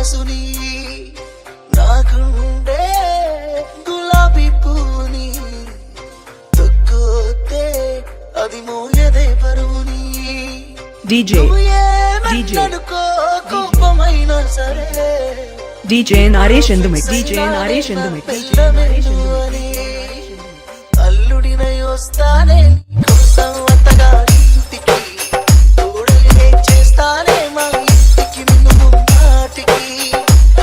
మనసుని నాకుండే గులాబీ పూని తొక్కోతే అది మోయదే బరువుని DJ కోపమైన సరే DJ Naresh in the mix. DJ Naresh in the mix. అల్లుడినై వస్తానే కోసం అత్తగా ఇంటికి తోడలినే చేస్తానే మా ఇంటికి నిన్ను ముమ్మాటికి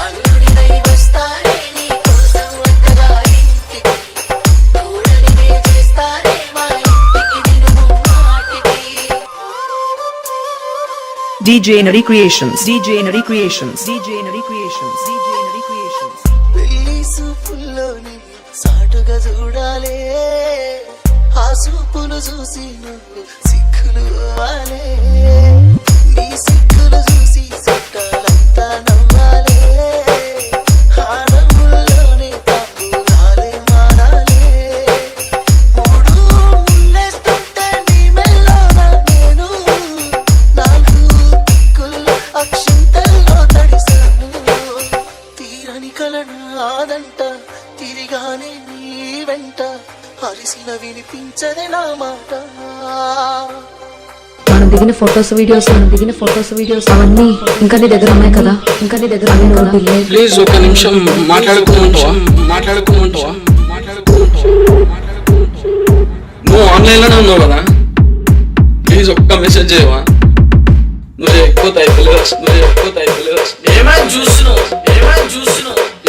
అల్లుడినై వస్తానే నీ కోసం అత్తగా ఇంటికి తోడలినే చేస్తానే మా ఇంటికి నిన్ను ముమ్మాటికి DJ Nari Creations. DJ Nari Creations. DJ Nari Creations. DJ Nari Creations. పెళ్లి సూపుల్లోని సాటుగా చూడాలే ఆ సూపులు చూసి నువ్వు సిక్కులు అవ్వాలే నీ సిక్కులు చూసి చుట్టాలంతా నవ్వాలే ఆ నవ్వుల్లోనే తాపులాలే మారాలే మూడు ముళ్ళేస్తుంటే నీ మెల్లోన నేను నాలుగు దిక్కుల్లో అక్షింతల్లో తడిసాను తీరని కలనాదంట తిరిగానే నీ వెంట అరిసిన వినిపించదే నా మాట మనం దిగిన ఫొటోస్ వీడియోస్ అవన్నీ ఇంకా నీ దగ్గర ఉన్నాయి కదా ప్లీజ్ ఒక నిమిషం మాట్లాడుకుంటావా నువ్వు ఆన్లైన్ లోనే ఉన్నావు కదా ప్లీజ్ ఒక్క మెసేజ్ చేయవా నువ్వు ఎక్కువ అయిపోలేవు ఏమైనా చూస్తున్నావు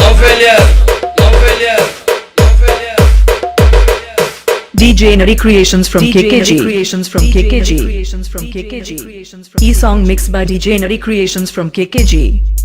love failure DJ Nari Creations from KKG. E song mixed by DJ Nari Creations from KKG.